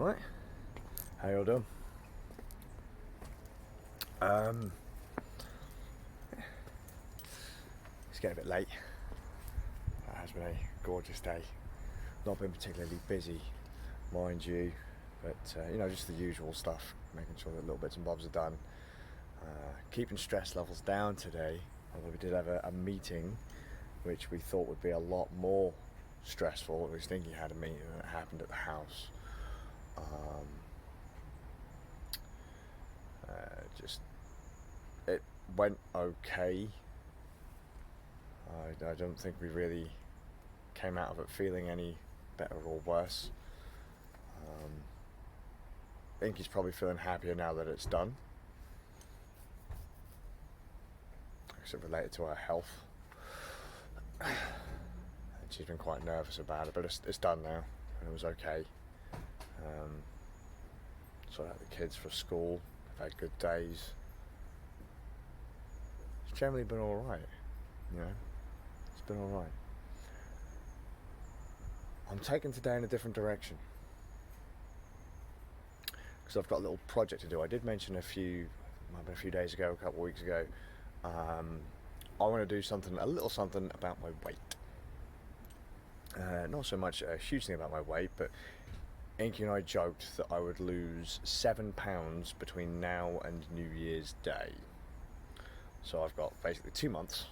Right, how you all doing? Um, it's getting a bit late. It has been a gorgeous day. Not been particularly busy, mind you, but just the usual stuff, making sure that little bits and bobs are done. Keeping stress levels down today, although we did have a meeting which we thought would be a lot more stressful. At least Stinky had a meeting that happened at the house. Um, just it went okay. I don't think we really came out of it feeling any better or worse. I think he's probably feeling happier now that it's done. Because it related to her health. And she's been quite nervous about it, but it's done now, and it was okay. Sorted out the kids for school. They've had good days. It's generally been alright, you know. It's been alright. I'm taking today in a different direction. Because I've got a little project to do. I did mention might have been a few days ago, a couple of weeks ago, I want to do a little something about my weight. Not so much a huge thing about my weight, but Inky and I joked that I would lose 7 pounds between now and New Year's Day. So I've got basically 2 months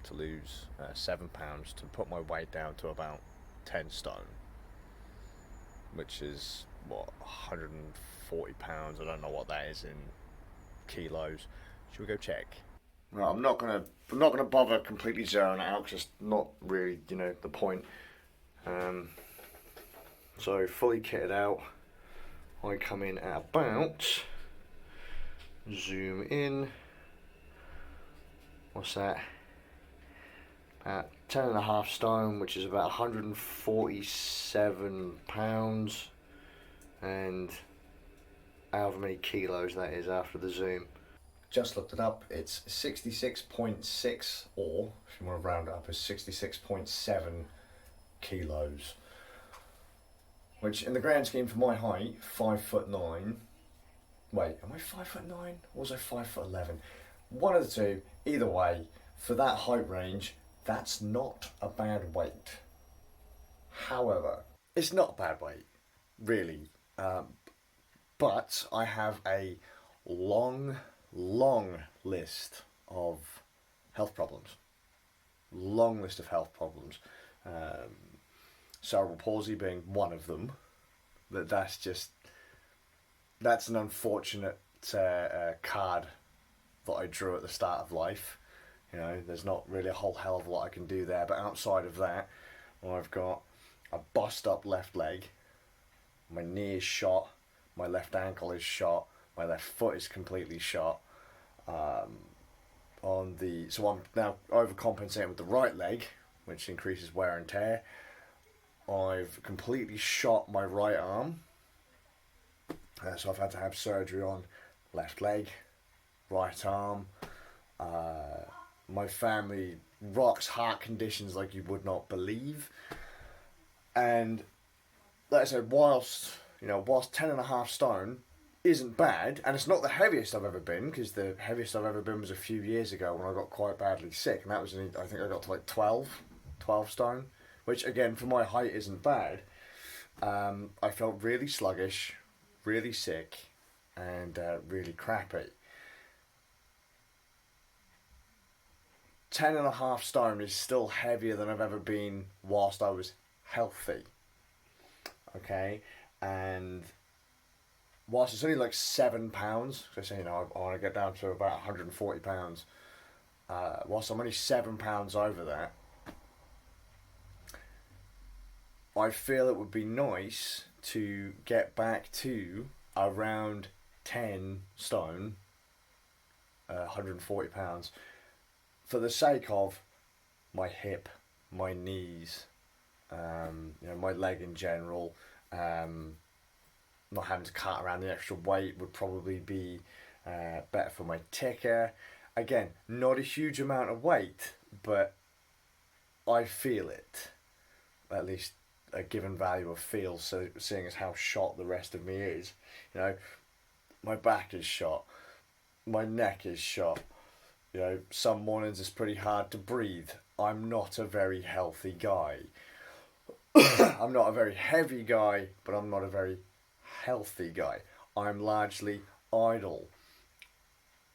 to lose 7 pounds to put my weight down to about 10 stone, which is what, 140 pounds. I don't know what that is in kilos. Should we go check? No, I'm not gonna bother completely zeroing it out because it's not really, the point. So fully kitted out, I come in at about, zoom in, what's that? About 10.5 stone, which is about 147 pounds, and however many kilos that is after the zoom. Just looked it up, it's 66.6, or if you want to round it up, is 66.7 kilos. Which in the grand scheme for my height, 5'9". Wait, am I 5'9" or was I 5'11"? One of the two, either way, for that height range, that's not a bad weight. However, it's not a bad weight, really. But I have a long list of health problems. Long list of health problems. Cerebral palsy being one of them. That's an unfortunate card that I drew at the start of life. There's not really a whole hell of a lot I can do there. But outside of that, I've got a bust up left leg. My knee is shot. My left ankle is shot. My left foot is completely shot. So I'm now overcompensating with the right leg, which increases wear and tear. I've completely shot my right arm. So I've had to have surgery on left leg, right arm. My family rocks heart conditions like you would not believe. And like I said, whilst 10.5 stone isn't bad, and it's not the heaviest I've ever been, because the heaviest I've ever been was a few years ago when I got quite badly sick, and that was I think I got to like 12 stone, which again for my height isn't bad. I felt really sluggish, really sick, and really crappy. 10.5 stone is still heavier than I've ever been whilst I was healthy. Okay, and whilst it's only like 7 pounds, because I say I want to get down to about 140 pounds. Whilst I'm only 7 pounds over that, I feel it would be nice to get back to around 10 stone, 140 pounds, for the sake of my hip, my knees, my leg in general. Not having to cart around the extra weight would probably be better for my ticker. Again, not a huge amount of weight, but I feel it. At least a given value of feel, so seeing as how shot the rest of me is. You know, my back is shot, my neck is shot. You know, some mornings it's pretty hard to breathe. I'm not a very healthy guy. I'm not a very heavy guy, but I'm not a very healthy guy. I'm largely idle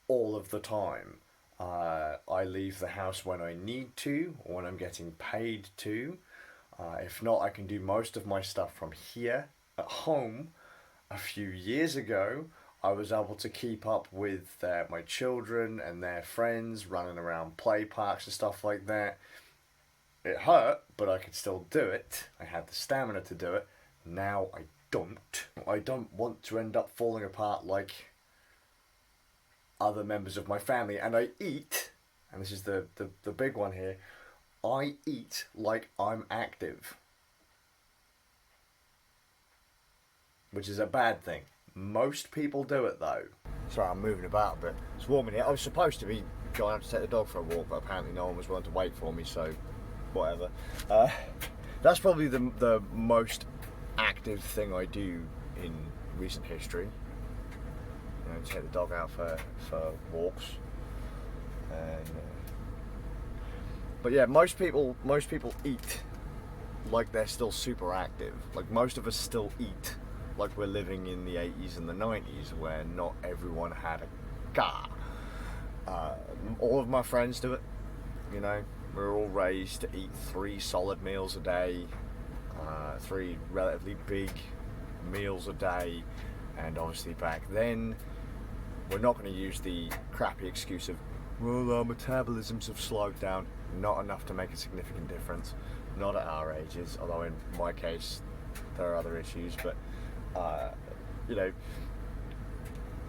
all of the time. I leave the house when I need to, or when I'm getting paid to. If not, I can do most of my stuff from here at home. A few years ago, I was able to keep up with my children and their friends running around play parks and stuff like that. It hurt, but I could still do it. I had the stamina to do it. Now I don't. I don't want to end up falling apart like other members of my family. And I eat, and this is the big one here, I eat like I'm active. Which is a bad thing. Most people do it though. Sorry, I'm moving about a bit. It's warm in here. I was supposed to be going out to take the dog for a walk, but apparently no one was willing to wait for me, so whatever. That's probably the most active thing I do in recent history. You know, take the dog out for walks. And but yeah, most people eat like they're still super active. Like most of us still eat like we're living in the 80s and the 90s, where not everyone had a car. All of my friends do it. You know, we're all raised to eat 3 solid meals a day, 3 relatively big meals a day, and obviously back then, we're not going to use the crappy excuse of, well, our metabolisms have slowed down. Not enough to make a significant difference. Not at our ages, although in my case, there are other issues, but you know,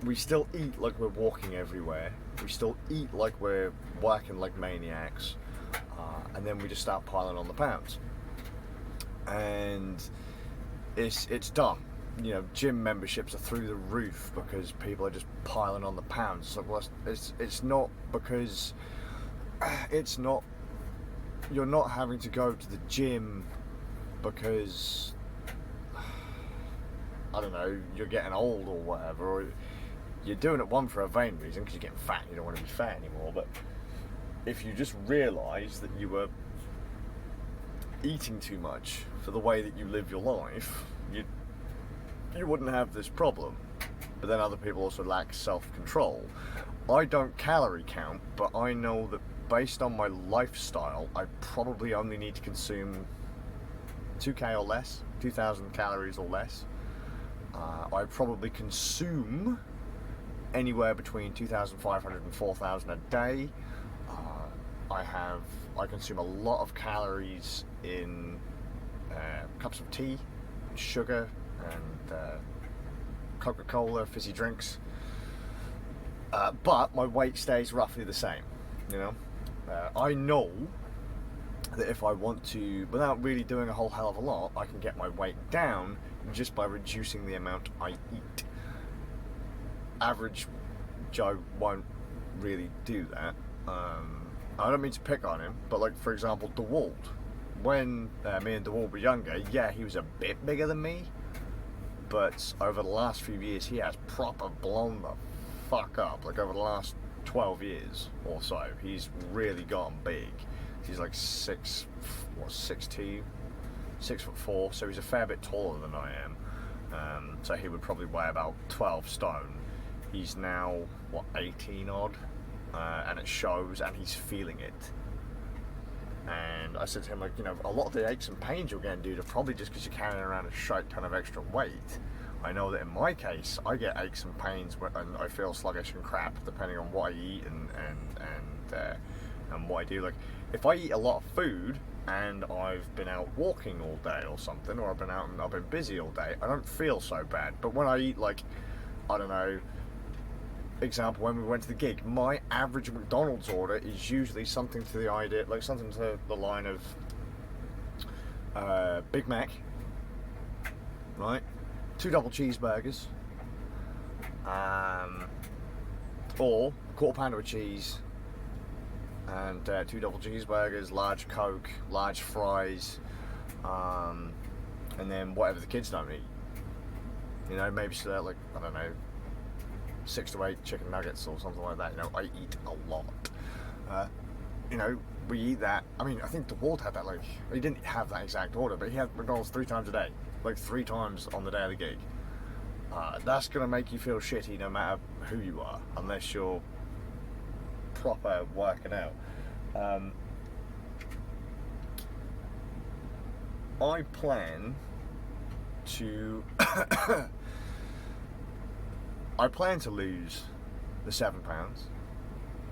we still eat like we're walking everywhere. We still eat like we're working like maniacs, and then we just start piling on the pounds, and it's dumb. You know, gym memberships are through the roof because people are just piling on the pounds. So it's not because it's not. You're not having to go to the gym because, I don't know, you're getting old or whatever, or you're doing it, one, for a vain reason because you're getting fat and you don't want to be fat anymore. But if you just realise that you were eating too much for the way that you live your life, you wouldn't have this problem. But then other people also lack self-control. I don't calorie count, but I know that based on my lifestyle, I probably only need to consume 2k or less, 2,000 calories or less. I probably consume anywhere between 2,500 and 4,000 a day. I consume a lot of calories in cups of tea, sugar, and Coca-Cola, fizzy drinks. But my weight stays roughly the same, you know. I know that if I want to, without really doing a whole hell of a lot, I can get my weight down just by reducing the amount I eat. Average Joe won't really do that. I don't mean to pick on him, but like, for example, DeWalt. When me and DeWalt were younger, yeah, he was a bit bigger than me, but over the last few years, he has proper blown the fuck up. Like over the last 12 years or so, he's really gotten big. He's like 6'2", 6'4", so he's a fair bit taller than I am. So he would probably weigh about 12 stone. He's now, 18 odd, and it shows, and he's feeling it. And I said to him, like, you know, a lot of the aches and pains you're getting, dude, are probably just because you're carrying around a shite ton of extra weight. I know that in my case, I get aches and pains and I feel sluggish and crap depending on what I eat and what I do. Like, if I eat a lot of food and I've been out walking all day or something, or I've been out and I've been busy all day, I don't feel so bad. But when I eat, like, I don't know, example, when we went to the gig, my average McDonald's order is usually something to the idea, like something to the line of Big Mac, right? 2 double cheeseburgers, or quarter pounder of cheese, and 2 double cheeseburgers, large Coke, large fries, and then whatever the kids don't eat. You know, maybe so like, I don't know, 6 to 8 chicken nuggets or something like that. You know, I eat a lot. You know, we eat that. I mean, I think DeWalt had that, like, he didn't have that exact order, but he had McDonald's 3 times a day. Like 3 times on the day of the gig. That's going to make you feel shitty no matter who you are, unless you're proper working out. I plan to I plan to lose the £7. Right,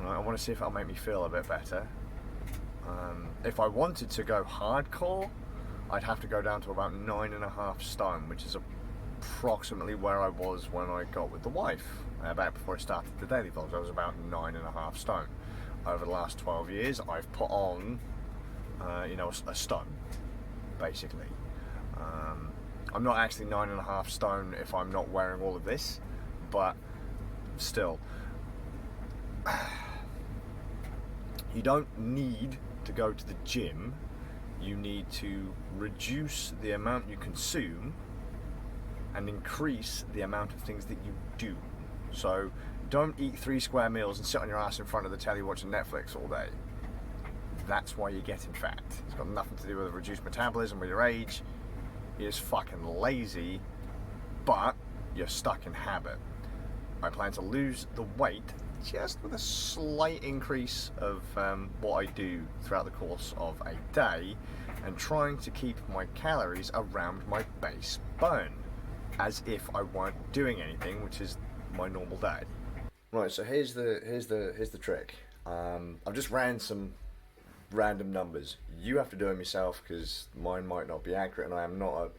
I want to see if that'll make me feel a bit better. If I wanted to go hardcore, I'd have to go down to about 9.5 stone, which is approximately where I was when I got with the wife. About before I started the daily vlogs, I was about 9.5 stone. Over the last 12 years, I've put on, you know, a stone, basically. I'm not actually 9.5 stone if I'm not wearing all of this, but still. You don't need to go to the gym. You need to reduce the amount you consume and increase the amount of things that you do. So don't eat 3 square meals and sit on your ass in front of the telly watching Netflix all day. That's why you're getting fat. It's got nothing to do with a reduced metabolism with your age. You're just fucking lazy, but you're stuck in habit. I plan to lose the weight just with a slight increase of what I do throughout the course of a day, and trying to keep my calories around my base burn, as if I weren't doing anything, which is my normal day. Right, so here's the trick. I've just ran some random numbers. You have to do them yourself because mine might not be accurate, and I'm not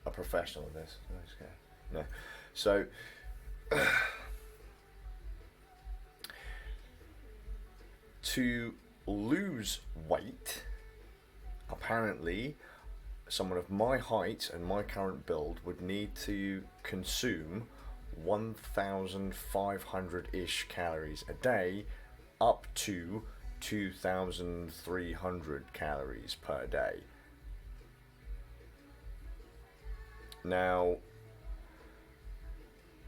a professional at this. No. So to lose weight, apparently someone of my height and my current build would need to consume 1,500-ish calories a day, up to 2,300 calories per day. Now,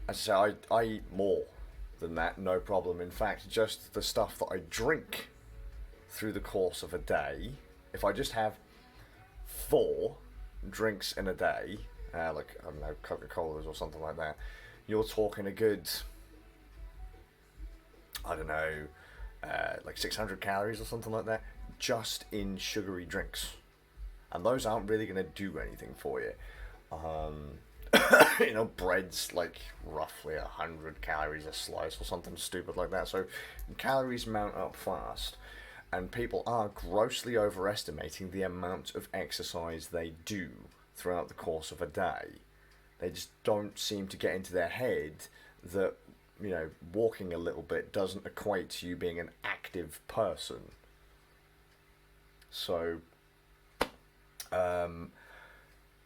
as I say, I eat more than that, no problem. In fact, just the stuff that I drink through the course of a day, if I just have 4 drinks in a day, like, I don't know, Coca-Colas or something like that, you're talking a good, I don't know, like 600 calories or something like that, just in sugary drinks. And those aren't really going to do anything for you. You know, bread's like roughly 100 calories a slice or something stupid like that. So calories mount up fast, and people are grossly overestimating the amount of exercise they do throughout the course of a day. They just don't seem to get into their head that, you know, walking a little bit doesn't equate to you being an active person. So,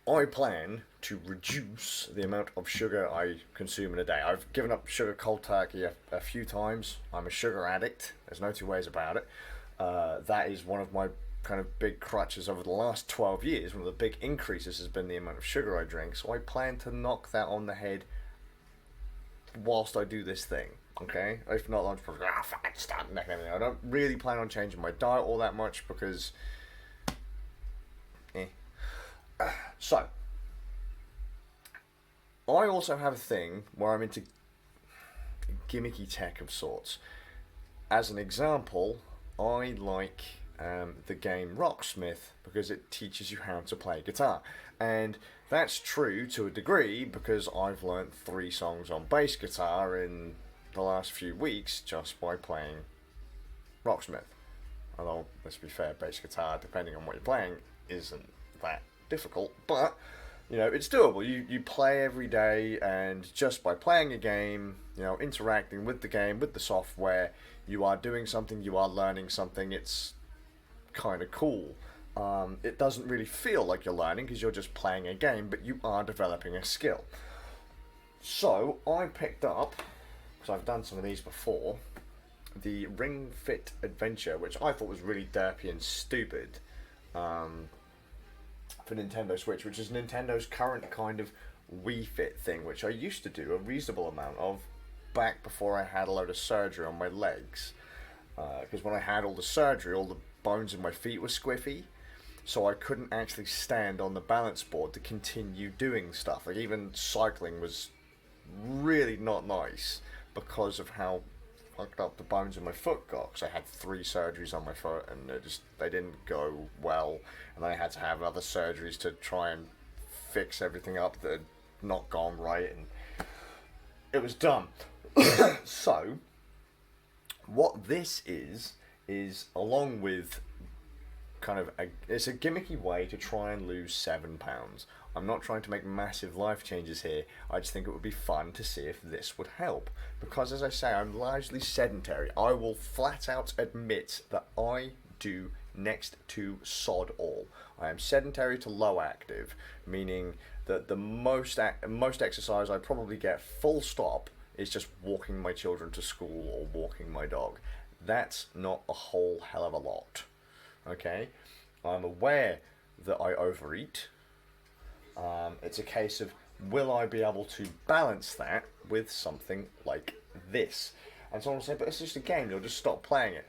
I plan to reduce the amount of sugar I consume in a day. I've given up sugar cold turkey a few times. I'm a sugar addict. There's no two ways about it. That is one of my kind of big crutches over the last 12 years. One of the big increases has been the amount of sugar I drink. So I plan to knock that on the head whilst I do this thing. Okay? If not, I'm just fucking start necking everything. I don't really plan on changing my diet all that much because... So, I also have a thing where I'm into gimmicky tech of sorts. As an example, I like the game Rocksmith because it teaches you how to play guitar. And that's true to a degree because I've learnt 3 songs on bass guitar in the last few weeks just by playing Rocksmith. Although, let's be fair, bass guitar, depending on what you're playing, isn't that difficult, but you know, it's doable. You play every day, and just by playing a game, you know, interacting with the game, with the software, you are doing something, you are learning something. It's kind of cool. It doesn't really feel like you're learning because you're just playing a game, but you are developing a skill. So I picked up, because I've done some of these before, the Ring Fit Adventure, which I thought was really derpy and stupid. for Nintendo Switch, which is Nintendo's current kind of Wii Fit thing, which I used to do a reasonable amount of back before I had a load of surgery on my legs. Because when I had all the surgery, all the bones in my feet were squiffy, so I couldn't actually stand on the balance board to continue doing stuff. Like, even cycling was really not nice because of how fucked up the bones in my foot got, because I had 3 surgeries on my foot and they didn't go well, and then I had to have other surgeries to try and fix everything up that had not gone right, and it was dumb. So what this is along with kind of it's a gimmicky way to try and lose 7 pounds. I'm not trying to make massive life changes here. I just think it would be fun to see if this would help. Because as I say, I'm largely sedentary. I will flat out admit that I do next to sod all. I am sedentary to low active, meaning that the most exercise I probably get full stop is just walking my children to school or walking my dog. That's not a whole hell of a lot. Okay? I'm aware that I overeat. It's a case of, will I be able to balance that with something like this? And someone will say, but it's just a game, you'll just stop playing it.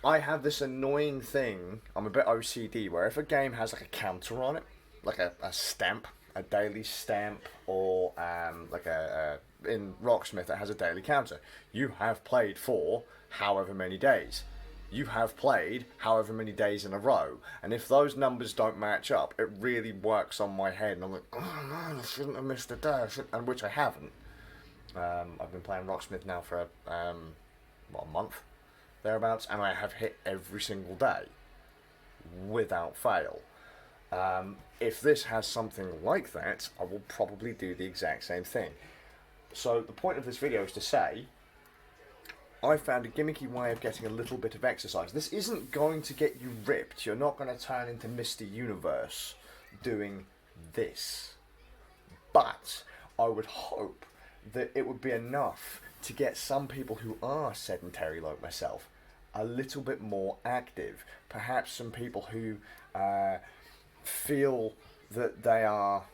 I have this annoying thing, I'm a bit OCD, where if a game has like a counter on it, like a stamp, a daily stamp, or like in Rocksmith it has a daily counter. You have played for however many days. You have played however many days in a row, and if those numbers don't match up, it really works on my head, and I'm like, oh no, I shouldn't have missed a day, and which I haven't. I've been playing Rocksmith now for a month, thereabouts, and I have hit every single day, without fail. If this has something like that, I will probably do the exact same thing. So the point of this video is to say, I found a gimmicky way of getting a little bit of exercise. This isn't going to get you ripped. You're not going to turn into Mr. Universe doing this. But I would hope that it would be enough to get some people who are sedentary like myself a little bit more active. Perhaps some people who feel that they are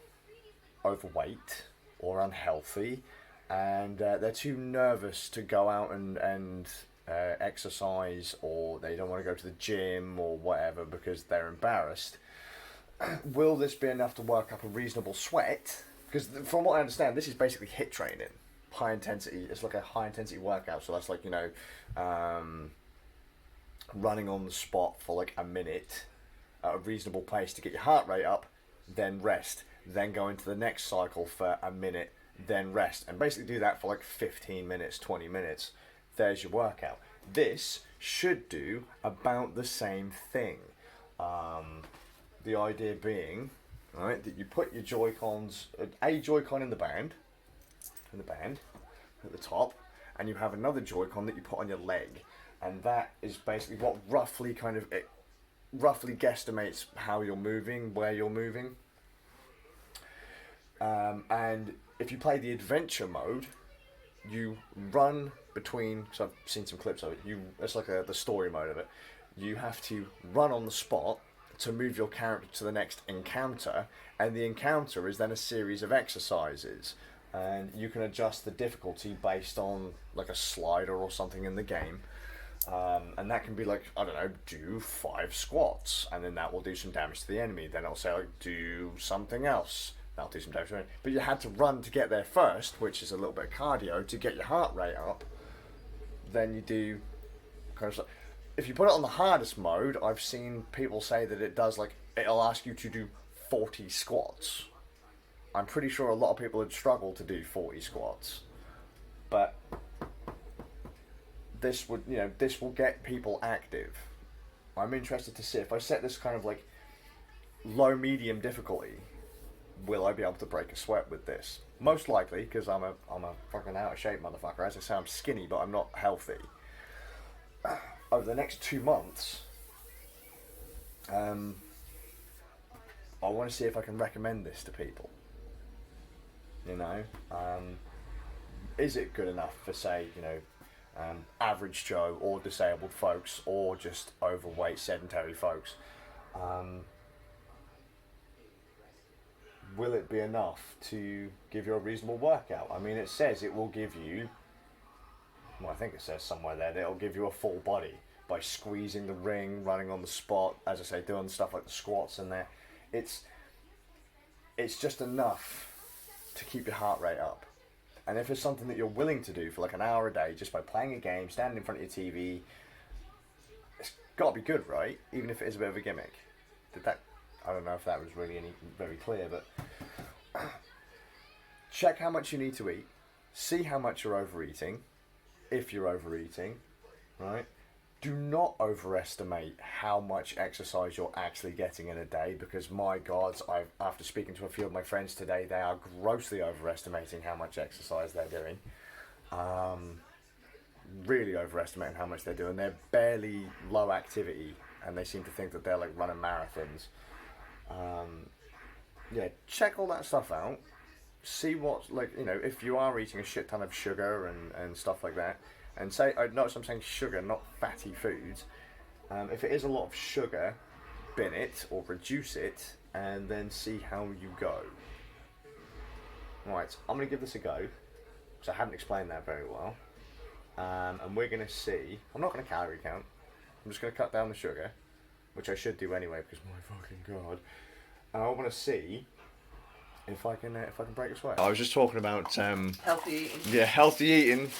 overweight or unhealthy, and they're too nervous to go out and exercise, or they don't want to go to the gym or whatever because they're embarrassed. Will this be enough to work up a reasonable sweat? Because from what I understand, this is basically HIIT training, high intensity. It's like a high intensity workout, so that's like, you know, running on the spot for like a minute at a reasonable pace to get your heart rate up, then rest, then go into the next cycle for a minute, then rest, and basically do that for like 15 minutes, 20 minutes. There's your workout. This should do about the same thing. The idea being, right, that you put your Joy-Cons, a Joy-Con in the band at the top, and you have another Joy-Con that you put on your leg, and that is basically what roughly guesstimates how you're moving, where you're moving. And if you play the adventure mode, you run between, because I've seen some clips of it, it's like the story mode of it. You have to run on the spot to move your character to the next encounter, and the encounter is then a series of exercises, and you can adjust the difficulty based on like a slider or something in the game. And that can be like, I don't know, do 5 squats, and then that will do some damage to the enemy. Then it'll say like, do something else. That'll do some damage to the enemy. But you had to run to get there first, which is a little bit of cardio to get your heart rate up. Then you do kind of, if you put it on the hardest mode, I've seen people say that it does like, it'll ask you to do 40 squats. I'm pretty sure a lot of people would struggle to do 40 squats. But this will get people active. I'm interested to see if I set this kind of like low medium difficulty, will I be able to break a sweat with this? Most likely, because I'm a fucking out of shape motherfucker. As I say, I'm skinny, but I'm not healthy. Over the next 2 months, I want to see if I can recommend this to people. You know, is it good enough for, say, you know, average Joe or disabled folks or just overweight sedentary folks? will it be enough to give you a reasonable workout? I mean, it says it will give you, well, I think it says somewhere there that it'll give you a full body by squeezing the ring, running on the spot, as I say, doing stuff like the squats in there. It's just enough to keep your heart rate up. And if it's something that you're willing to do for like an hour a day, just by playing a game, standing in front of your TV, it's got to be good, right? Even if it is a bit of a gimmick. I don't know if that was really very clear, but check how much you need to eat. See how much you're overeating, if you're overeating, right? Do not overestimate how much exercise you're actually getting in a day, because my God, after speaking to a few of my friends today, they are grossly overestimating how much exercise they're doing. Really overestimating how much they're doing. They're barely low activity, and they seem to think that they're like running marathons. Yeah, check all that stuff out. See what's like, if you are eating a shit ton of sugar and stuff like that. And notice I'm saying sugar, not fatty foods. If it is a lot of sugar, bin it or reduce it, and then see how you go. Right, I'm going to give this a go, because I haven't explained that very well. And we're going to see, I'm not going to calorie count, I'm just going to cut down the sugar, which I should do anyway, because my fucking God. And I want to see if I can break a sweat. I was just talking about healthy eating. Yeah, healthy eating.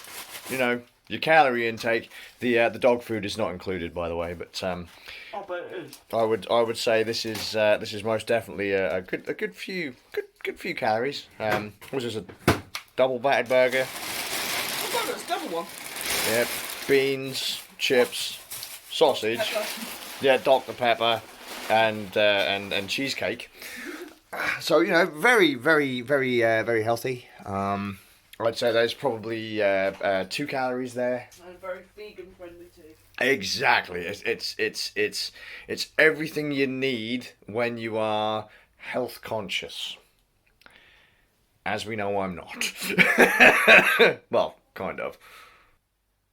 Your calorie intake. The dog food is not included, by the way, but but it is. I would say this is most definitely a good few calories. Was this a double battered burger? Oh, it's a double one. Yeah, beans, chips, sausage. Pepper. Yeah, Dr. Pepper, and cheesecake. So very, very, very, very healthy. I'd say there's probably 2 calories there. And very vegan friendly too. Exactly. It's everything you need when you are health conscious. As we know, I'm not. Well, kind of.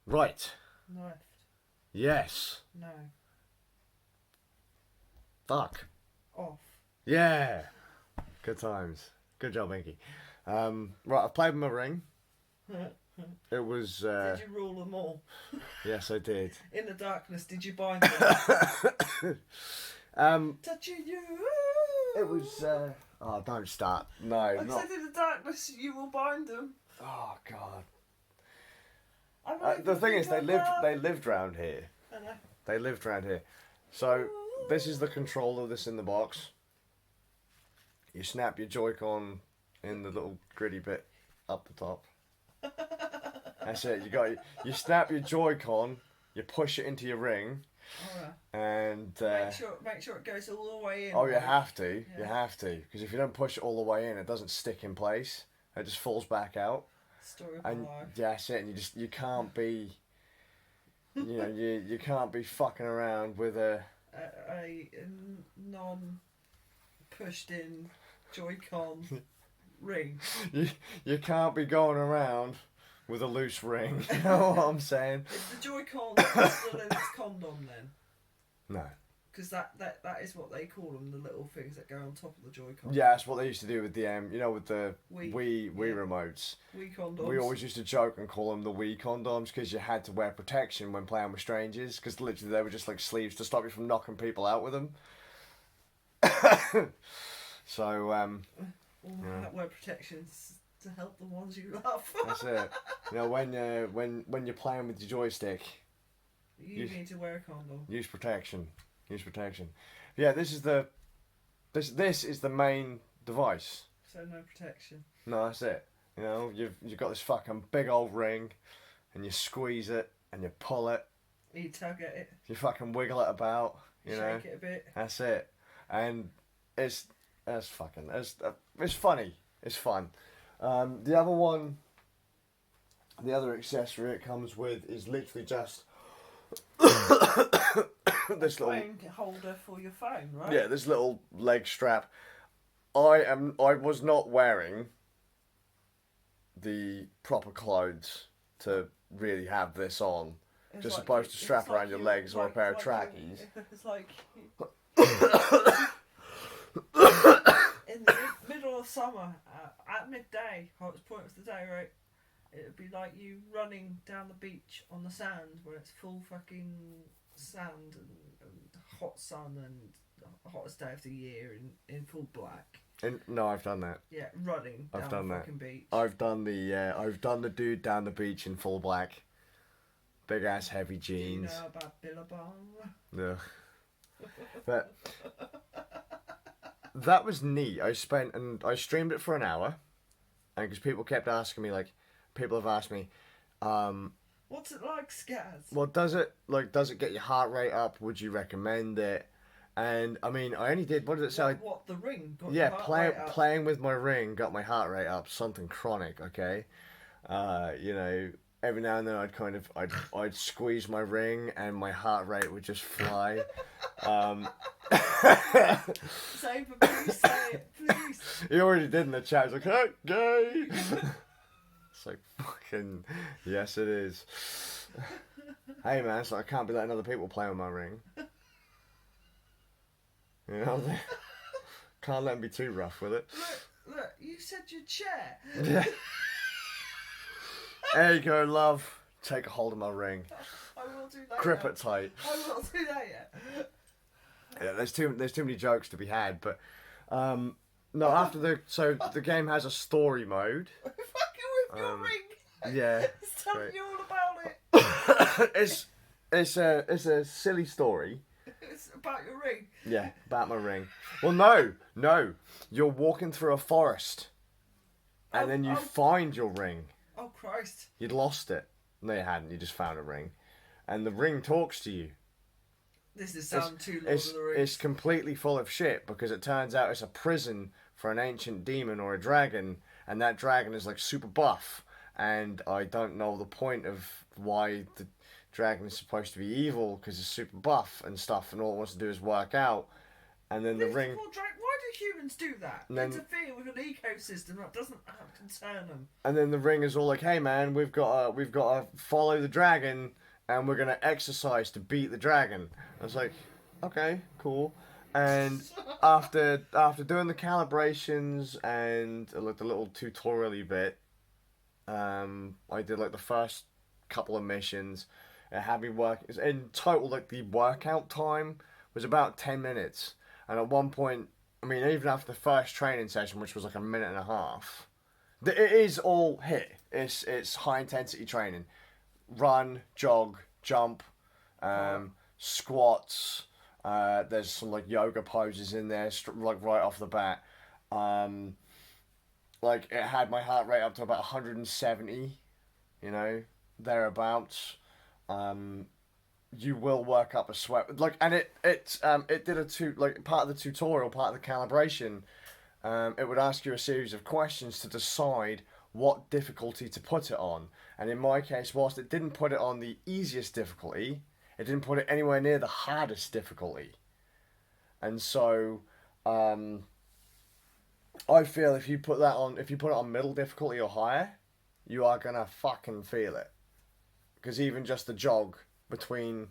Right. Left. Yes. No. Fuck. Off. Yeah. Good times. Good job, Inky. Right, I've played with my ring. It was... Did you rule them all? Yes, I did. In the darkness, did you bind them? Touching you. It was... Oh, don't start. No, I not... said in the darkness, you will bind them. Oh, God. I The thing is, they lived round here. I know. They lived round here. So, this is the controller, this in the box. You snap your Joy-Con in the little gritty bit up the top. That's it. You snap your Joy-Con, you push it into your ring, and make sure it goes all the way in. oh, you have to. Yeah. You have to, because if you don't push it all the way in, it doesn't stick in place. It just falls back out. Story of my life. Yeah, that's it. And you can't be, you can't be fucking around with a non-pushed in Joy-Con ring. You can't be going around with a loose ring. You know what I'm saying? Is the Joy-Con still in its condom then? No. Because that is what they call them, the little things that go on top of the Joy-Con. Yeah, that's what they used to do with the with the Wii remotes. Wii condoms. We always used to joke and call them the Wii condoms, because you had to wear protection when playing with strangers, because literally they were just like sleeves to stop you from knocking people out with them. So wear protections to help the ones you love. That's it. When you're playing with your joystick, you need to wear a condom. Use protection. Yeah, this is the main device. So no protection. No, that's it. You've got this fucking big old ring, and you squeeze it and you pull it. You tug at it. You fucking wiggle it about. Shake it a bit. That's it. And it's funny. It's fun. The other accessory it comes with is literally just this little holder for your phone, right? Yeah, this little leg strap. I was not wearing the proper clothes to really have this on. Just supposed to strap around your legs or a pair of trackies. It's like in the middle the summer, at midday, hottest point of the day, right? It would be like you running down the beach on the sand where it's full fucking sand and hot sun and the hottest day of the year in full black. No, I've done that. Yeah, running I've down done the that. fucking beach. I've done the dude down the beach in full black. Big ass heavy Do you jeans. know about Billabong? No. But that was neat. I streamed it for an hour, and because people kept asking me, like, people have asked me, What's it like, Skaz? well, does it get your heart rate up? Would you recommend it? And I mean, I only did, what did it say? What, the ring? Got Yeah, your heart rate up? playing with my ring got my heart rate up. Something chronic, okay. You know, every now and then I'd squeeze my ring and my heart rate would just fly. Say for please, say it, please. He already did in the chat. He's like, hey, gay. It's like, fucking, yes it is. Hey man, it's like I can't be letting other people play with my ring. You know, can't let them be too rough with it. Look, you said your chair. Yeah. There you go, love. Take a hold of my ring. I will do that. Grip it tight. I will do that, yeah. Yeah, there's too many jokes to be had, but no. After the game has a story mode. Fucking with your ring. Yeah. It's telling you all about it. it's a silly story. It's about your ring. Yeah, about my ring. Well, no. You're walking through a forest, and then you find your ring. Oh Christ! You'd lost it. No, you hadn't. You just found a ring, and the ring talks to you. This is sound too Lord of the Rings. It's completely full of shit because it turns out it's a prison for an ancient demon or a dragon, and that dragon is like super buff. And I don't know the point of why the dragon is supposed to be evil because it's super buff and stuff, and all it wants to do is work out. And then the ring. Why do humans do that? Interfere with an ecosystem that doesn't concern them. And then the ring is all like, "Hey man, we've got to follow the dragon, and we're gonna exercise to beat the dragon." I was like, "Okay, cool." And after doing the calibrations and like the little tutorial-y bit, I did like the first couple of missions. It had me work in total. Like the workout time was about 10 minutes, and at one point, I mean, even after the first training session, which was like a minute and a half, it is all hit. It's high intensity training, run, jog, jump, squats. There's some like yoga poses in there, like right off the bat. Like it had my heart rate up to about 170, you know, thereabouts. You will work up a sweat, like, and it did part of the tutorial, part of the calibration. It would ask you a series of questions to decide what difficulty to put it on. And in my case, whilst it didn't put it on the easiest difficulty, it didn't put it anywhere near the hardest difficulty. And so, I feel if you put it on middle difficulty or higher, you are gonna fucking feel it. Because even just the jog between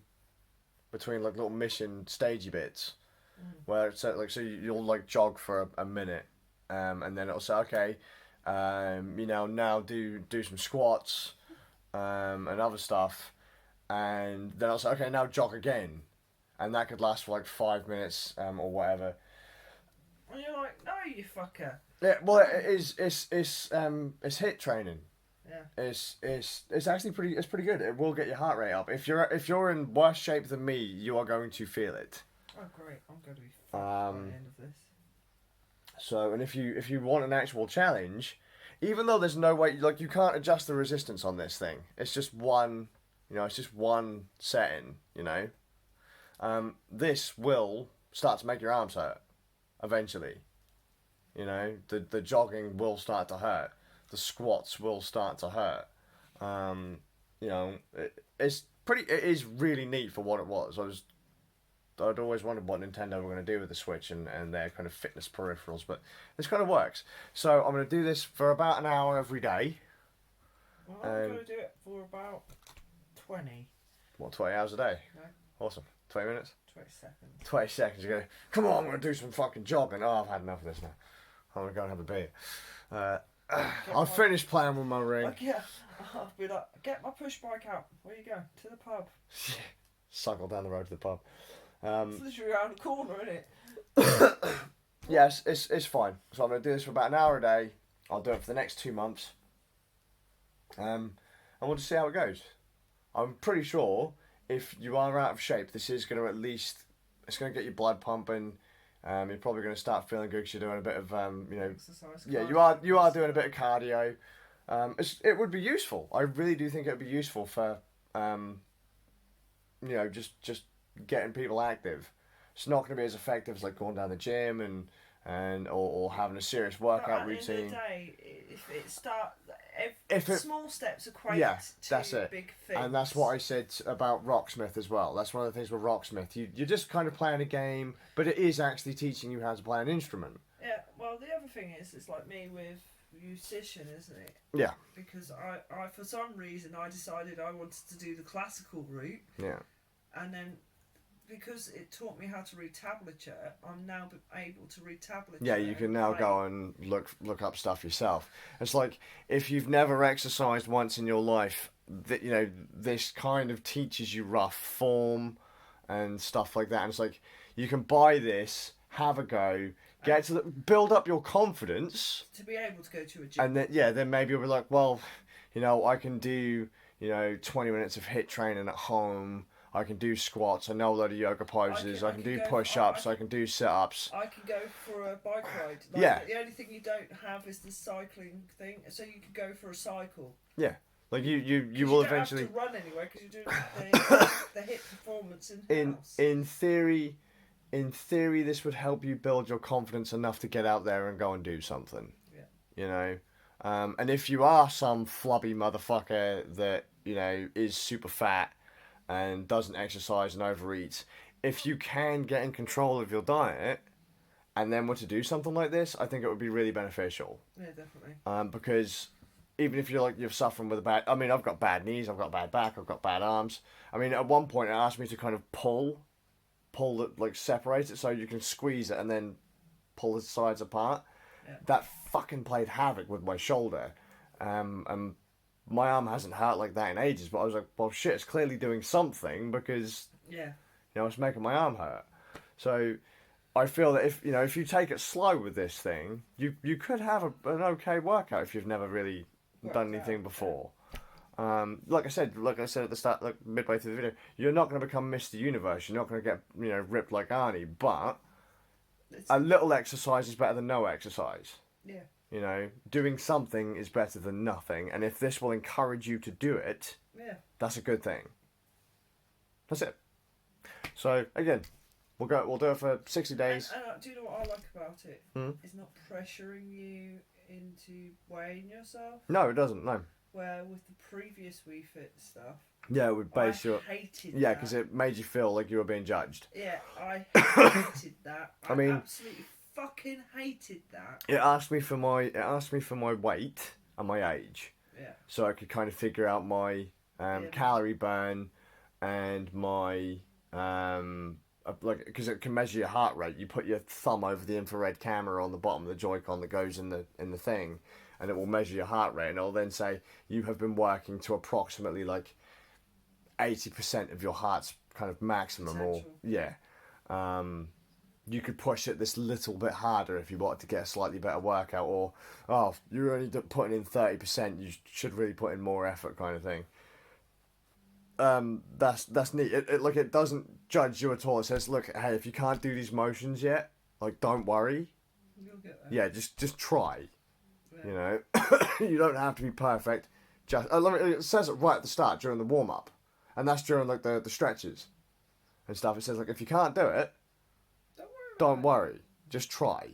like little mission stagey bits, where it's so you'll like jog for a minute, and then it'll say, okay, you know, now do some squats, and other stuff, and then I'll say, okay, now jog again, and that could last for like 5 minutes, or whatever. And you're like, no, you fucker. Yeah, well, it's HIIT training. Yeah. It's actually pretty good. It will get your heart rate up. If you're in worse shape than me, you are going to feel it. Oh great! I'm going to be fucked by the end of this. So, and if you want an actual challenge, even though there's no way, like, you can't adjust the resistance on this thing. It's just one, you know, it's just one setting, you know. This will start to make your arms hurt, eventually. You know, the jogging will start to hurt. The squats will start to hurt. You know, it is really neat for what it was. I'd always wondered what Nintendo were going to do with the Switch and their kind of fitness peripherals, but this kind of works. So I'm going to do this for about an hour every day. Well, I'm going to do it for about 20. What, 20 hours a day? No. Awesome. 20 minutes? 20 seconds. 20 seconds. You go, come on, I'm going to do some fucking jogging. Oh, I've had enough of this now. I'm gonna go and have a beer. I'll finish playing with my ring. I'll be like, get my push bike out. Where you go? To the pub. Cycle down the road to the pub. It's literally around the corner, isn't it? Yes, it's fine. So I'm gonna do this for about an hour a day. I'll do it for the next 2 months. And we'll just see how it goes. I'm pretty sure if you are out of shape, this is gonna it's gonna get your blood pumping. You're probably gonna start feeling good because you're doing a bit of Exercise. yeah, you are doing a bit of cardio. It would be useful. I really do think it would be useful for just getting people active. It's not going to be as effective as like going down the gym or having a serious workout routine. At the end of the day, if small steps equate to big things. And that's what I said about Rocksmith as well. That's one of the things with Rocksmith. You're just kind of playing a game, but it is actually teaching you how to play an instrument. Yeah, well, the other thing is, it's like me with musician, isn't it? Yeah. Because I for some reason, I decided I wanted to do the classical route. Yeah. And then, because it taught me how to read tablature, I'm now able to read tablature. Yeah, you can now go and look up stuff yourself. It's like, if you've never exercised once in your life, this kind of teaches you rough form and stuff like that. And it's like, you can buy this, have a go, build up your confidence to be able to go to a gym. And then maybe you'll be like, well, I can do 20 minutes of HIIT training at home. I can do squats. I know a lot of yoga poses. I can do push-ups. I can do sit-ups. I can go for a bike ride. The only thing you don't have is the cycling thing, so you could go for a cycle. Yeah, like you will eventually. You don't have to run anyway because you're doing the HIIT performance in-house. In theory, this would help you build your confidence enough to get out there and go and do something. Yeah. And if you are some flubby motherfucker that is super fat and doesn't exercise and overeats, if you can get in control of your diet and then were to do something like this, I think it would be really beneficial. Yeah, definitely. Because even if you're suffering with I've got bad knees, I've got bad back, I've got bad arms. I mean, at one point it asked me to kind of pull it, like separate it so you can squeeze it and then pull the sides apart. Yeah. That fucking played havoc with my shoulder. And my arm hasn't hurt like that in ages, but I was like, well, shit, it's clearly doing something because, it's making my arm hurt. So I feel that if you take it slow with this thing, you could have an okay workout if you've never really done anything before. Like I said at the start, like midway through the video, you're not going to become Mr. Universe. You're not going to get, ripped like Arnie, but a little exercise is better than no exercise. Yeah. Doing something is better than nothing, and if this will encourage you to do it, that's a good thing. That's it. So again, we'll do it for 60 days. And do you know what I like about it? It's not pressuring you into weighing yourself. No, it doesn't. No. Where with the previous Wii Fit stuff, it would base I hated that because it made you feel like you were being judged. Yeah, I hated that. I absolutely fucking hated that. It asked me for my weight and my age. Yeah. So I could kind of figure out my calorie burn and my because it can measure your heart rate. You put your thumb over the infrared camera on the bottom of the Joy-Con that goes in the thing, and it will measure your heart rate, and it'll then say you have been working to approximately like 80% of your heart's kind of maximum. Potential. Or you could push it this little bit harder if you wanted to get a slightly better workout, or you're only putting in 30%, you should really put in more effort, kind of thing. That's neat. It doesn't judge you at all. It says, look, hey, if you can't do these motions yet, like, don't worry. You'll get there. Yeah, just try. Yeah. You don't have to be perfect. Just it says it right at the start during the warm up, and that's during like the stretches and stuff. It says like if you can't do it, don't worry, just try.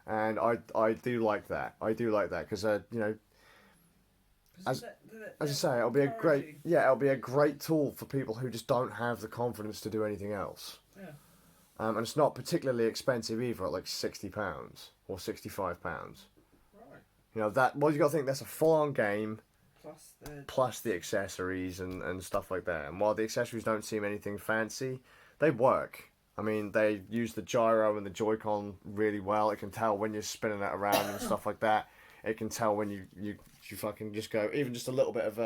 And I do like that. I do like that because as I say, it'll be a great tool for people who just don't have the confidence to do anything else. Yeah. And it's not particularly expensive either, at like £60 or £65. Right. That. Well, you got to think that's a full-on game. Plus the accessories and stuff like that. And while the accessories don't seem anything fancy, they work. I mean, they use the gyro and the Joy-Con really well. It can tell when you're spinning it around and stuff like that. It can tell when you fucking just go, even just a little bit of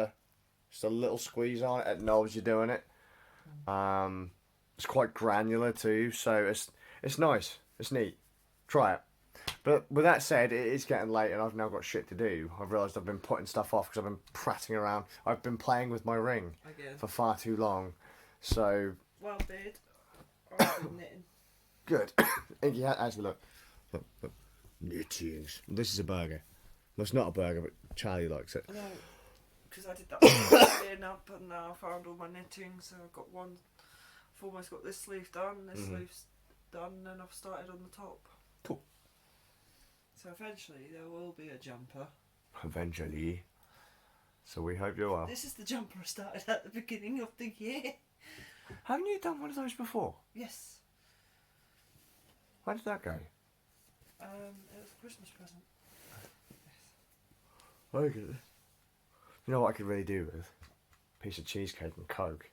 just a little squeeze on it. It knows you're doing it. It's quite granular too, so it's nice. It's neat. Try it. But with that said, it is getting late and I've now got shit to do. I've realised I've been putting stuff off because I've been prattling around. I've been playing with my ring for far too long. So... Well, beard. I've been knitting. Good. Inky, actually, look. Knittings. This is a burger. Well, it's not a burger, but Charlie likes it. No, because I did that clearing up and now I found all my knitting, so I've got one... I've almost got this sleeve done, this sleeve's done, and I've started on the top. Cool. So eventually there will be a jumper. Eventually. So we hope you're well. This is the jumper I started at the beginning of the year. Haven't you done one of those before? Yes. Where did that go? It was a Christmas present. Okay. You know what I could really do with? A piece of cheesecake and Coke.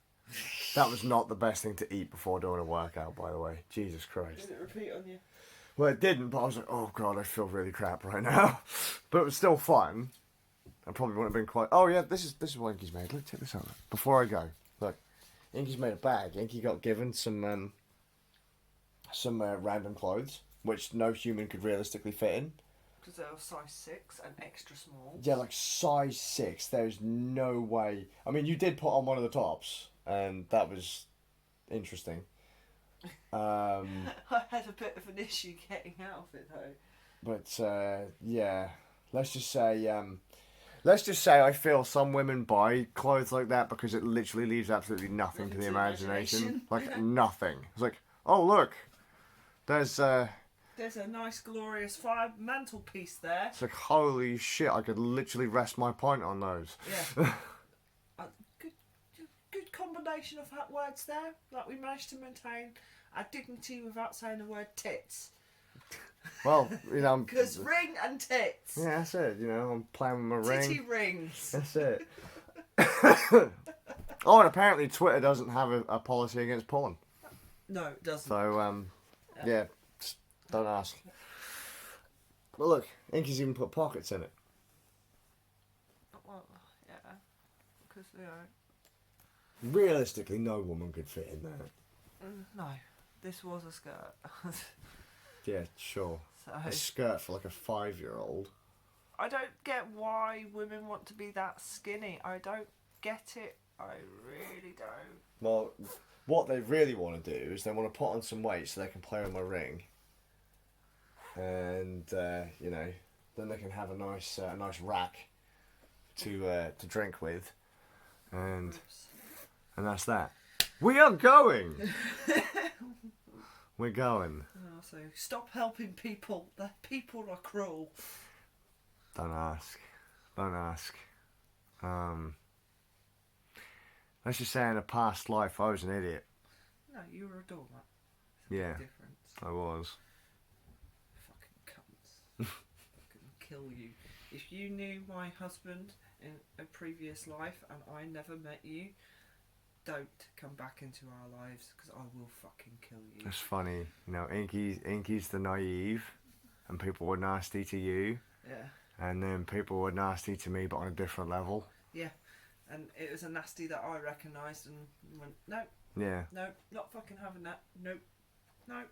That was not the best thing to eat before doing a workout, by the way. Jesus Christ. Did it repeat on you? Well, it didn't, but I was like, oh god, I feel really crap right now. But it was still fun. I probably wouldn't have been quite... Oh yeah, this is what Inky's made. Look, check this out. Before I go, look. Inky's made a bag. Inky got given some random clothes, which no human could realistically fit in. Because they were size 6 and extra small. Yeah, like size 6. There's no way. I mean, you did put on one of the tops, and that was interesting. I had a bit of an issue getting out of it though. But yeah, let's just say I feel some women buy clothes like that because it literally leaves absolutely nothing to the imagination. Like nothing. It's like, oh look, there's a nice glorious fire mantelpiece there. It's like, holy shit, I could literally rest my pint on those. Yeah. Good combination of words there. Like we managed to maintain our dignity without saying the word tits. Well, you know, because ring and tits. Yeah, that's it. You know, I'm playing with my ring. Titty rings. That's it. Oh, and apparently Twitter doesn't have a policy against porn. No, it doesn't. So, yeah, just don't ask. But look, Inky's even put pockets in it. Well, yeah, because you know. Realistically, no woman could fit in there. No, this was a skirt. Yeah, sure. So, a skirt for like a 5-year-old. I don't get why women want to be that skinny. I don't get it. I really don't. Well, what they really want to do is they want to put on some weight so they can play with my ring. And, you know, then they can have a nice rack to drink with. And that's that. We are going! We're going. Oh, so stop helping people. The people are cruel. Don't ask. Don't ask. Let's just say in a past life I was an idiot. No, you were a doormat. Yeah, difference. I was. Fucking cunts. Fucking kill you. If you knew my husband in a previous life and I never met you, don't come back into our lives because I will fucking kill you. It's funny, you know, Inky's the naive, and people were nasty to you. Yeah. And then people were nasty to me, but on a different level. Yeah, and it was a nasty that I recognised and went, no. Yeah. No, not fucking having that. Nope. No.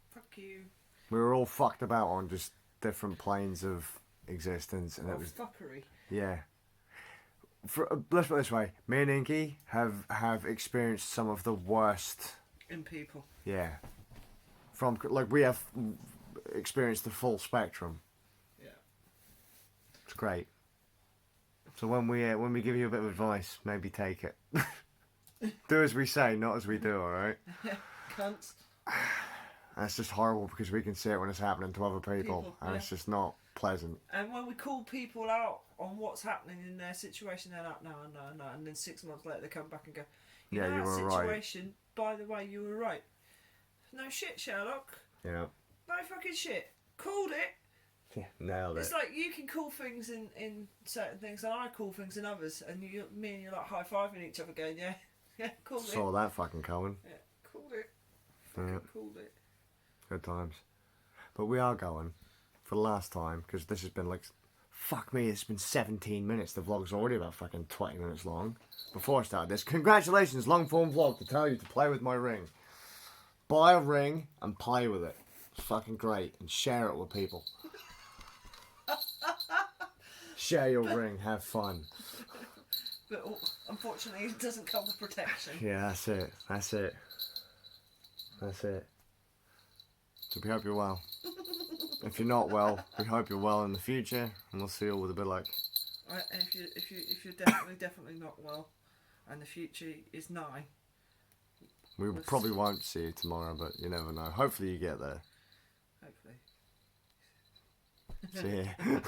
Fuck you. We were all fucked about on just different planes of existence, and it was fuckery. Yeah. Let's put it this way: me and Inky have experienced some of the worst in people. Yeah. From like we have experienced the full spectrum. Yeah. It's great. So when we give you a bit of advice, maybe take it. Do as we say, not as we do. All right. Cunts. That's just horrible because we can see it when it's happening to other people and it's just not pleasant. And when we call people out on what's happening in their situation, they're like, no, and then 6 months later they come back and go, you were situation, right. By the way, you were right. No shit, Sherlock. Yeah. No fucking shit. Called it. Yeah, nailed it. It's like you can call things in certain things and I call things in others, and me and you're like high-fiving each other going, yeah, called it. Saw that fucking coming. Yeah, called it. fucking called it. Good times. But we are going for the last time, because this has been like, fuck me, it's been 17 minutes. The vlog's already about fucking 20 minutes long. Before I started this, congratulations, long form vlog, to tell you to play with my ring. Buy a ring and play with it. It's fucking great. And share it with people. Share your ring, have fun. But unfortunately, it doesn't come with protection. Yeah, that's it. That's it. That's it. So we hope you're well. If you're not well, we hope you're well in the future, and we'll see you all with a bit like. Right, and if you're definitely not well, and the future is nigh. We probably won't see you tomorrow, but you never know. Hopefully you get there. Hopefully. See ya.